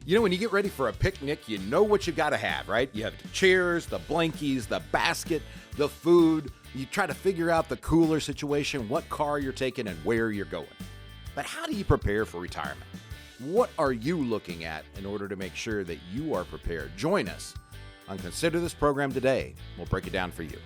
You know, when you get ready for a picnic, you know what you got to have, right? You have the chairs, the blankies, the basket, the food. You try to figure out the cooler situation, what car you're taking, and where you're going. But how do you prepare for retirement? What are you looking at in order to make sure that you are prepared? Join us on Consider This Program today. We'll break it down for you.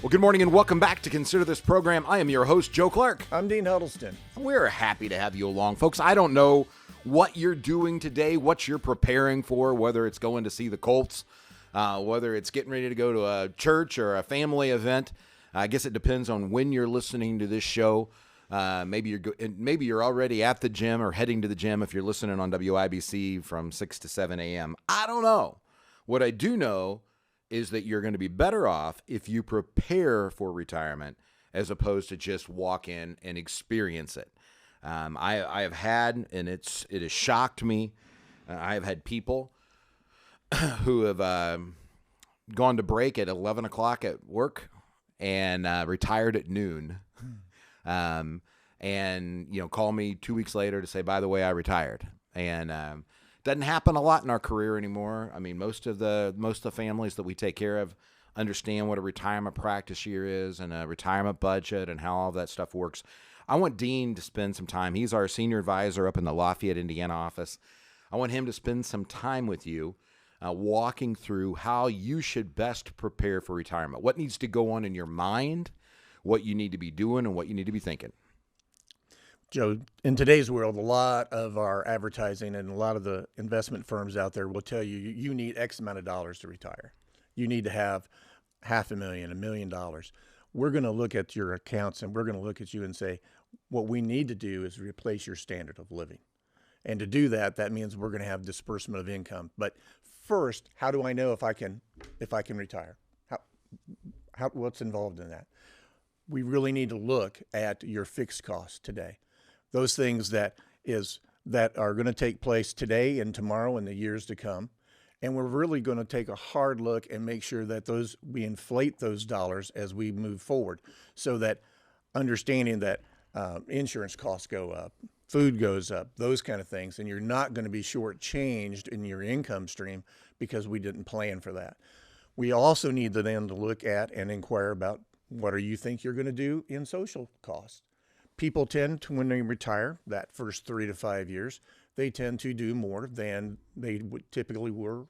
Well, good morning and welcome back to Consider This Program. I am your host, Joe Clark. I'm Dean Huddleston. We're happy to have you along, folks. I don't know what you're doing today, what you're preparing for, whether it's going to see the Colts, whether it's getting ready to go to a church or a family event. I guess it depends on when you're listening to this show. Maybe you're already at the gym or heading to the gym if you're listening on WIBC from 6 to 7 a.m. I don't know. What I do know is that you're going to be better off if you prepare for retirement as opposed to just walk in and experience it. I have had, and it has shocked me, I have had people who have gone to break at 11 o'clock at work and retired at noon. And, you know, call me 2 weeks later to say, by the way, I retired. And doesn't happen a lot in our career anymore. I mean, most of the families that we take care of understand what a retirement practice year is and a retirement budget and how all that stuff works. I want Dean to spend some time. He's our senior advisor up in the Lafayette, Indiana office. I want him to spend some time with you walking through how you should best prepare for retirement. What needs to go on in your mind, what you need to be doing, and what you need to be thinking. Joe, in today's world, a lot of our advertising and a lot of the investment firms out there will tell you you need X amount of dollars to retire. You need to have $500,000, $1 million. We're going to look at your accounts and we're going to look at you and say, what we need to do is replace your standard of living. And to do that, that means we're going to have disbursement of income. But first, how do I know if I can retire? What's involved in that? We really need to look at your fixed costs today. Those things that are going to take place today and tomorrow and the years to come. And we're really going to take a hard look and make sure that we inflate those dollars as we move forward, so that understanding that insurance costs go up, food goes up, those kind of things, and you're not going to be shortchanged in your income stream because we didn't plan for that. We also need to then look at and inquire about what do you think you're going to do in social costs. People tend to, when they retire, that first 3 to 5 years, they tend to do more than they would typically were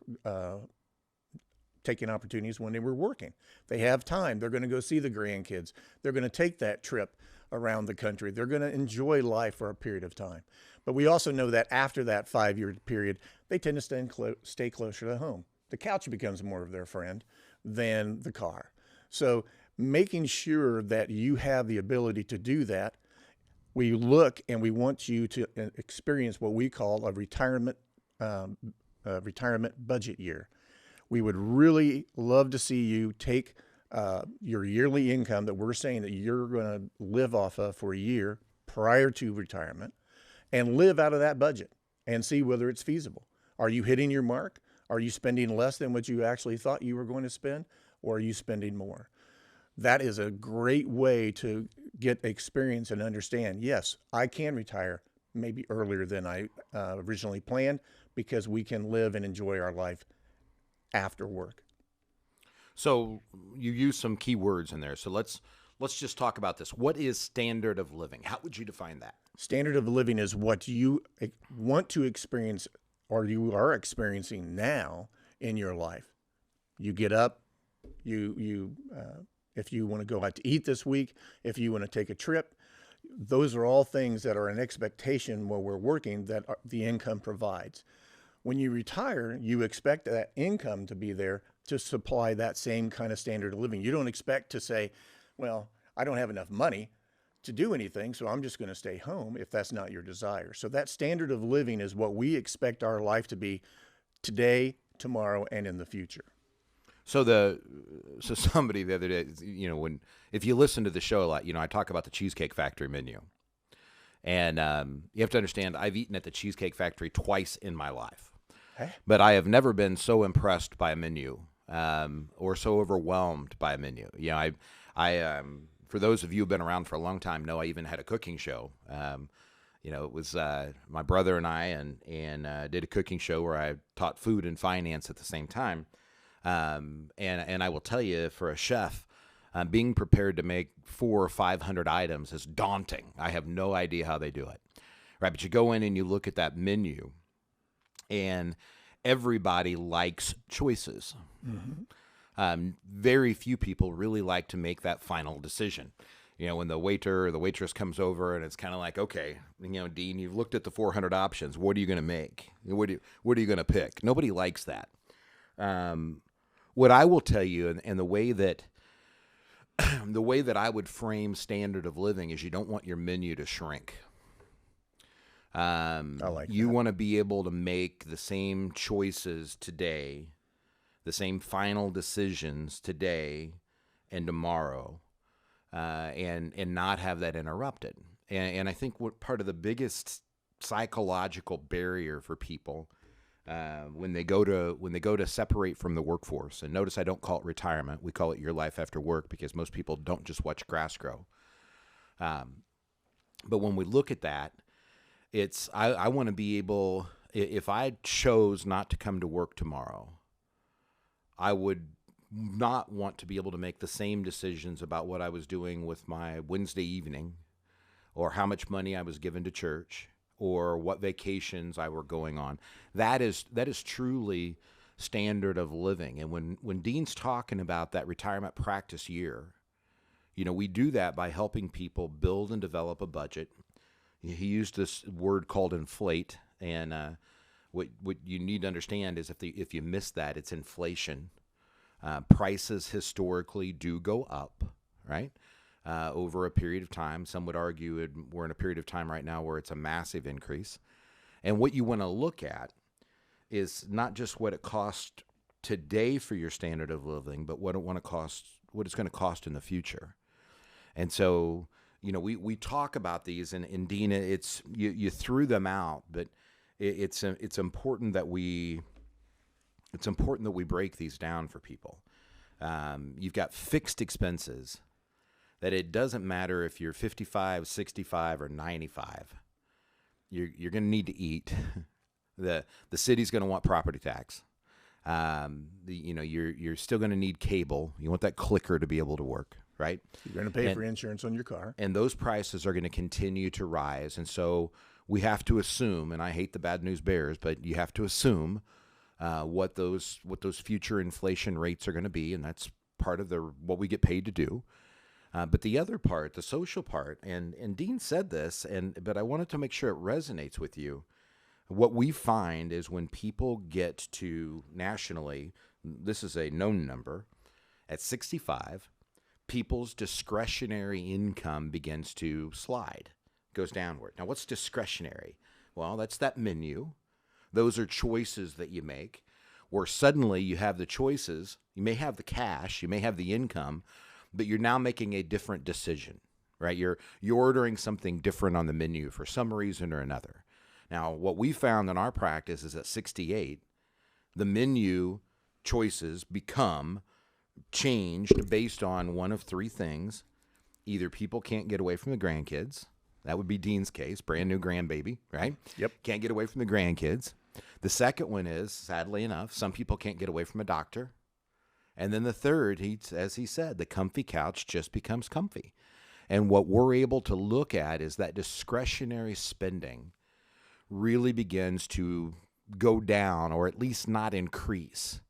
taking opportunities when they were working. They have time. They're going to go see the grandkids. They're going to take that trip around the country. They're going to enjoy life for a period of time. But we also know that after that 5-year period, they tend to stay closer to home. The couch becomes more of their friend than the car. So making sure that you have the ability to do that, we look and we want you to experience what we call a retirement budget year. We would really love to see you take your yearly income that we're saying that you're going to live off of for a year prior to retirement and live out of that budget and see whether it's feasible. Are you hitting your mark? Are you spending less than what you actually thought you were going to spend, or are you spending more? That is a great way to get experience and understand, yes, I can retire maybe earlier than I originally planned, because we can live and enjoy our life after work. So you use some key words in there. So let's just talk about this. What is standard of living? How would you define that? Standard of living is what you want to experience or you are experiencing now in your life. You get up, if you want to go out to eat this week, if you want to take a trip, those are all things that are an expectation while we're working that the income provides. When you retire, you expect that income to be there to supply that same kind of standard of living. You don't expect to say, well, I don't have enough money to do anything, so I'm just going to stay home, if that's not your desire. So that standard of living is what we expect our life to be today, tomorrow, and in the future. So somebody the other day, if you listen to the show a lot, I talk about the Cheesecake Factory menu. And you have to understand, I've eaten at the Cheesecake Factory twice in my life. But I have never been so impressed by a menu or so overwhelmed by a menu. I for those of you who've been around for a long time know I even had a cooking show. It was my brother and I, and did a cooking show where I taught food and finance at the same time. And I will tell you, for a chef, being prepared to make 400 or 500 items is daunting. I have no idea how they do it, right? But you go in and you look at that menu, and everybody likes choices. Very few people really like to make that final decision. When the waiter or the waitress comes over and it's kind of like, okay, Dean, you've looked at the 400 options. What are you going to make? What are you going to pick? Nobody likes that. What I will tell you, and the way that I would frame standard of living is, you don't want your menu to shrink. I like you that. want to be able to make the same choices today, the same final decisions today and tomorrow, and not have that interrupted. And I think what part of the biggest psychological barrier for people when they go to separate from the workforce, and notice I don't call it retirement, we call it your life after work, because most people don't just watch grass grow. But when we look at that, it's I want to be able, if I chose not to come to work tomorrow, I would not want to be able to make the same decisions about what I was doing with my Wednesday evening, or how much money I was given to church, or what vacations I were going on. That is truly standard of living. And when Dean's talking about that retirement practice year, we do that by helping people build and develop a budget. He used this word called inflate, and what you need to understand is, if you miss that, it's inflation. Prices historically do go up, right? Over a period of time. Some would argue we're in a period of time right now where it's a massive increase. And what you want to look at is not just what it costs today for your standard of living, but what it's going to cost in the future. And so, we talk about these, and Dina, it's you threw them out, but it's important that we break these down for people. You've got fixed expenses that it doesn't matter if you're 55, 65, or 95. You're going to need to eat. The city's going to want property tax. You're still going to need cable. You want that clicker to be able to work, right? You're going to pay for insurance on your car. And those prices are going to continue to rise. And so we have to assume, and I hate the bad news bears, but you have to assume what those future inflation rates are going to be, and that's part of what we get paid to do. But the other part, the social part, and Dean said this, but I wanted to make sure it resonates with you. What we find is, when people get to nationally, this is a known number, at 65, people's discretionary income begins to slide, goes downward. Now, what's discretionary? Well, that's that menu. Those are choices that you make, where suddenly you have the choices. You may have the cash, you may have the income, but you're now making a different decision, right? You're ordering something different on the menu for some reason or another. Now, what we found in our practice is, at 68, the menu choices become changed based on one of three things. Either people can't get away from the grandkids. That would be Dean's case, brand new grandbaby, right? Yep. Can't get away from the grandkids. The second one is, sadly enough, some people can't get away from a doctor. And then the third, as he said, the comfy couch just becomes comfy. And what we're able to look at is that discretionary spending really begins to go down, or at least not increase.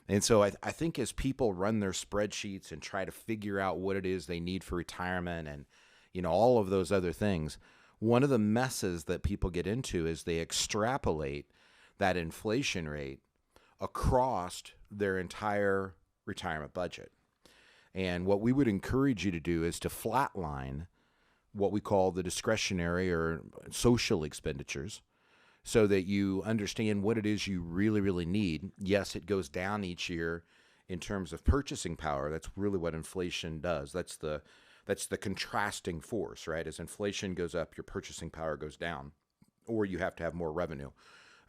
And so I think as people run their spreadsheets and try to figure out what it is they need for retirement and all of those other things, one of the messes that people get into is they extrapolate that inflation rate across their entire retirement budget. And what we would encourage you to do is to flatline what we call the discretionary or social expenditures, so that you understand what it is you really, really need. Yes, it goes down each year in terms of purchasing power. That's really what inflation does. That's the contrasting force, right? As inflation goes up, your purchasing power goes down, or you have to have more revenue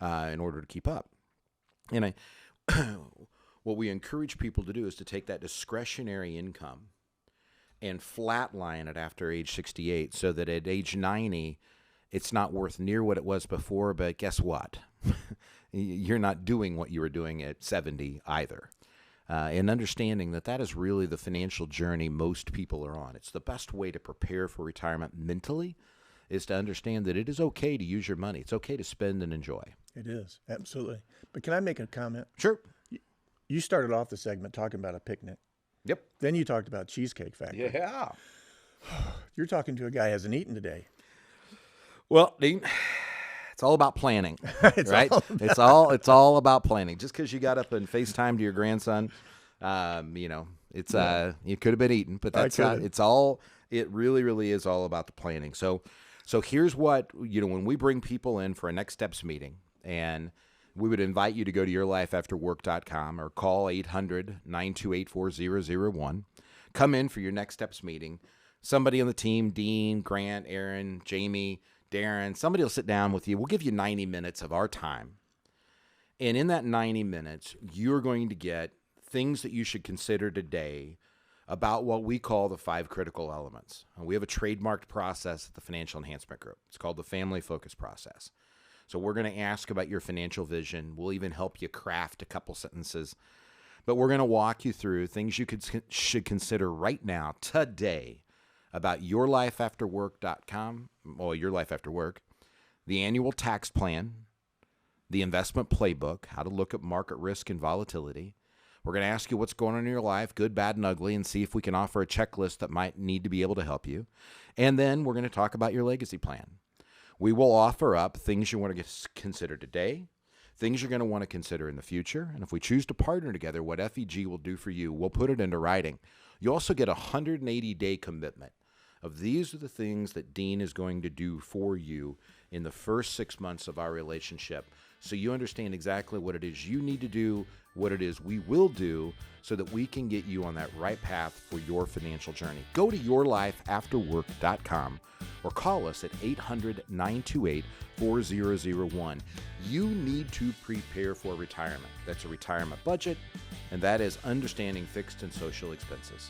in order to keep up. And what we encourage people to do is to take that discretionary income and flatline it after age 68, so that at age 90, it's not worth near what it was before, but guess what? You're not doing what you were doing at 70 either. And understanding that is really the financial journey most people are on. It's the best way to prepare for retirement mentally is to understand that it is okay to use your money. It's okay to spend and enjoy. It is, absolutely. But can I make a comment? Sure. You started off the segment talking about a picnic. Yep. Then you talked about Cheesecake Factory. Yeah. You're talking to a guy who hasn't eaten today. Well, Dean, it's all about planning, It's right? It's all about planning. Just because you got up and FaceTime to your grandson, it's you could have been eating, but that's not. It really, really is all about the planning. So here's what when we bring people in for a next steps meeting, and we would invite you to go to yourlifeafterwork.com or call 800-928-4001. Come in for your next steps meeting. Somebody on the team, Dean, Grant, Aaron, Jamie, Darren, somebody will sit down with you. We'll give you 90 minutes of our time. And in that 90 minutes, you're going to get things that you should consider today about what we call the 5 critical elements. And we have a trademarked process at the Financial Enhancement Group. It's called the Family Focus Process. So we're going to ask about your financial vision. We'll even help you craft a couple sentences. But we're going to walk you through things you should consider right now, today, about yourlifeafterwork.com, Your Life After Work, the annual tax plan, the investment playbook, how to look at market risk and volatility. We're going to ask you what's going on in your life, good, bad, and ugly, and see if we can offer a checklist that might need to be able to help you. And then we're going to talk about your legacy plan. We will offer up things you want to consider today, things you're going to want to consider in the future. And if we choose to partner together, what FEG will do for you, we'll put it into writing. You also get a 180-day commitment of these are the things that Dean is going to do for you in the first 6 months of our relationship. So you understand exactly what it is you need to do, what it is we will do, so that we can get you on that right path for your financial journey. Go to yourlifeafterwork.com or call us at 800-928-4001. You need to prepare for retirement. That's a retirement budget, and that is understanding fixed and social expenses.